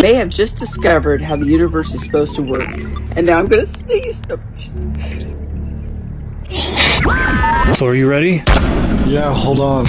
They have just discovered how the universe is supposed to work, and now I'm gonna sneeze. So are you ready? Yeah, hold on.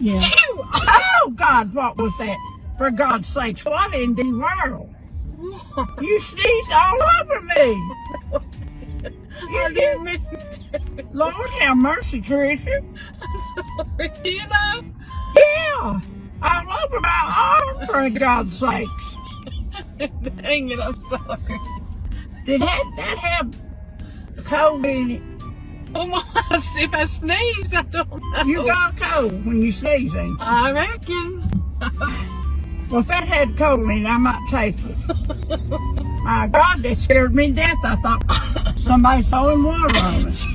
Yeah. Oh, God, what was that? For God's sakes, what in the world? You sneezed all over me. You didn't. Lord have mercy, Tricia. I'm sorry, you know? Yeah, all over my arm, for God's sakes. Dang it, I'm sorry. Did that have cold in it? Oh my, if I sneezed, I don't know. You got cold when you sneeze, ain't you? I reckon. Well, if that had cold in it, I might take it. My God, that scared me to death. I thought somebody throwing water on us.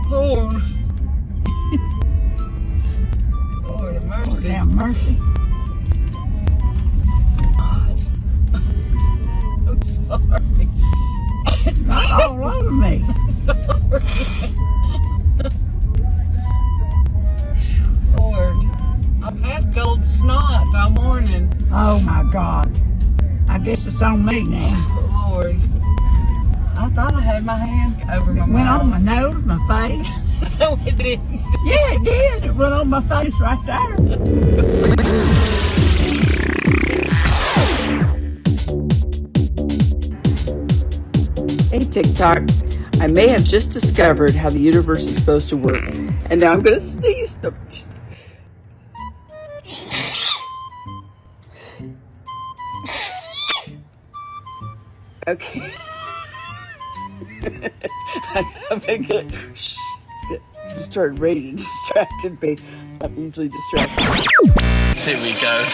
Lord. Lord have mercy. Lord have mercy. I'm sorry. Got all over me. Lord, I've had cold snot all morning. Oh my God. I guess it's on me now. Lord, I thought I had my hand over my It went on my mouth. nose, my face. No, it didn't. Yeah, it did. It went on my face right there. Hey TikTok, I may have just discovered how the universe is supposed to work, and now I'm gonna sneeze. Okay. I'm gonna get just started raging, distracted me. I'm easily distracted. Here we go.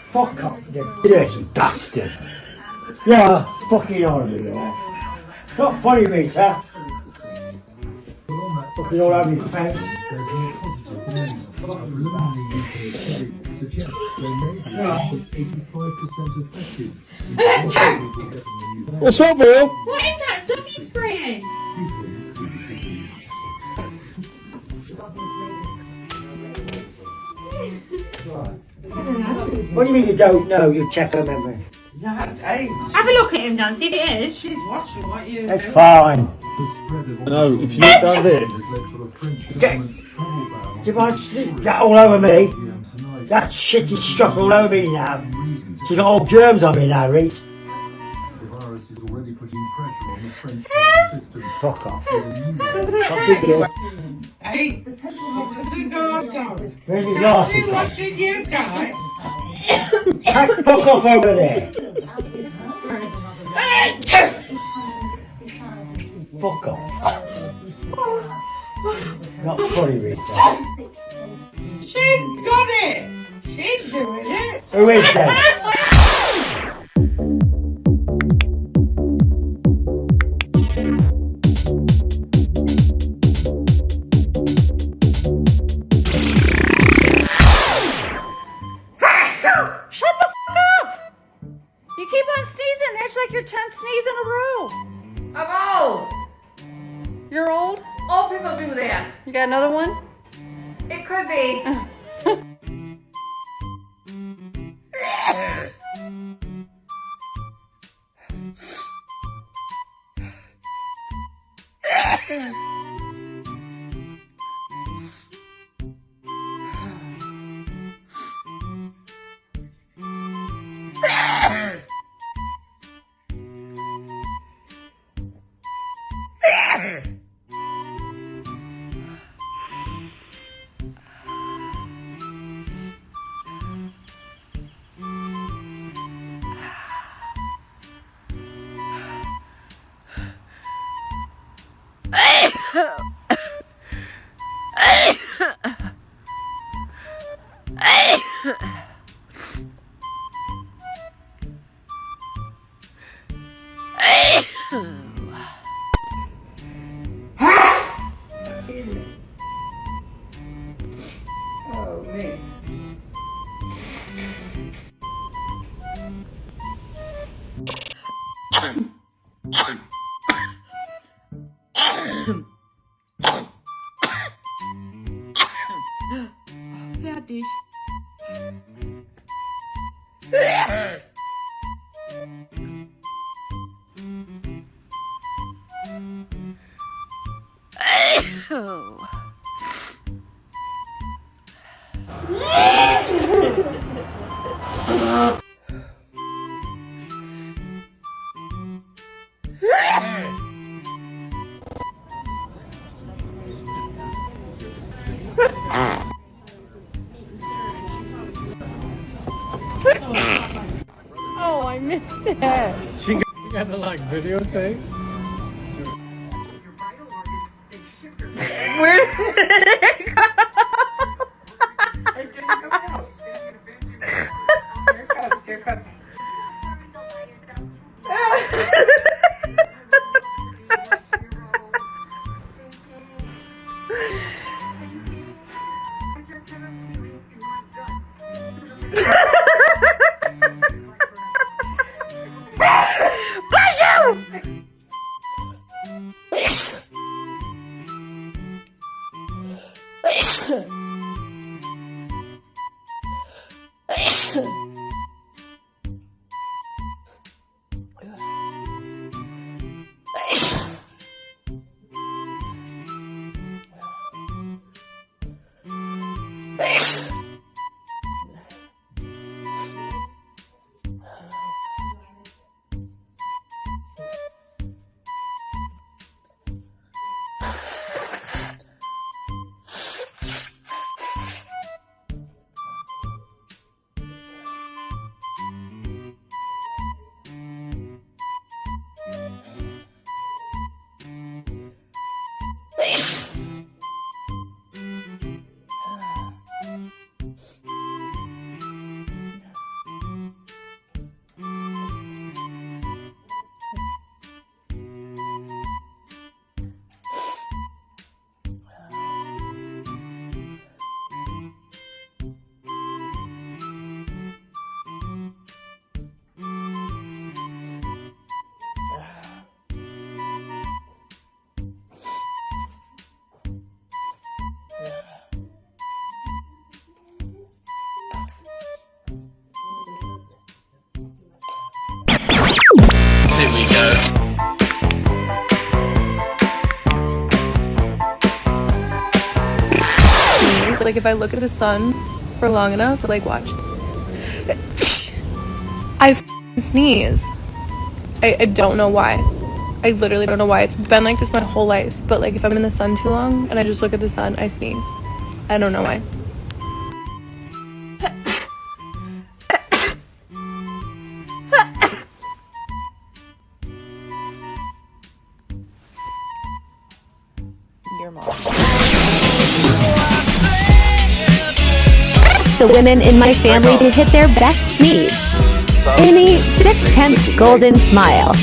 Fuck off, you dirty bastard. Yeah, fucking on me, yeah. It's not funny, mate, huh? Fucking all over your face. What's up, Bill? What is that stuff you spraying? What do you mean you don't know? You check her memory. Have a look at him, Dan, see if it is. She's watching what you It's fine. No, if you look down there. Do you mind that all over me? That shitty stuff all over me now. So you got all germs on me now, Reese. Fuck off. Hey, the dog dog. Where's my glasses gone? What did you got? Fuck off over there. Fuck off. Not funny, Rita. She's got it. She's doing it. Who is that? Shut the f up! You keep on sneezing. That's like your 10th sneeze in a row. I'm old. You're old? Old people do that. You got another one? It could be. Oh, man. Fertig. Oh, I missed it. You got to like videotape? Where did it go? It didn't come out. Here it comes. Here it comes. Here we go. Like if I look at the sun for long enough, like watch, I sneeze. I don't know why. I literally don't know why. It's been like this my whole life. But like if I'm in the sun too long and I just look at the sun, I sneeze. I don't know why. Your mom. The women in my family to hit their best sneeze. Amy, 6/10 golden smile.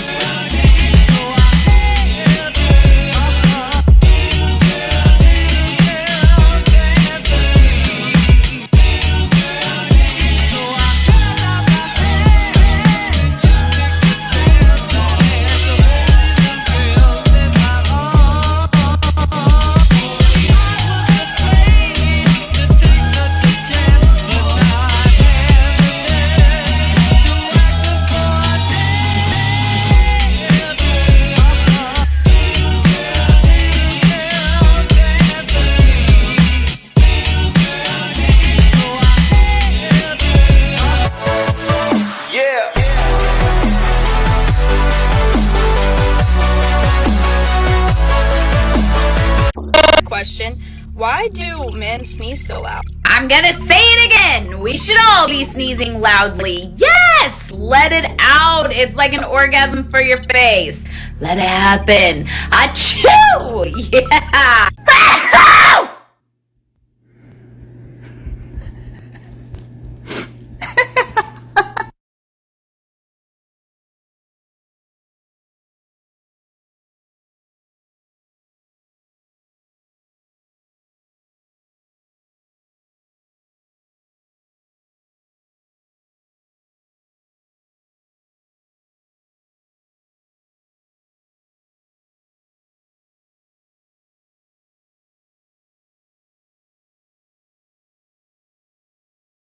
Why do men sneeze so loud? I'm gonna say it again. We should all be sneezing loudly. Yes! Let it out. It's like an orgasm for your face. Let it happen. Achoo! Yeah!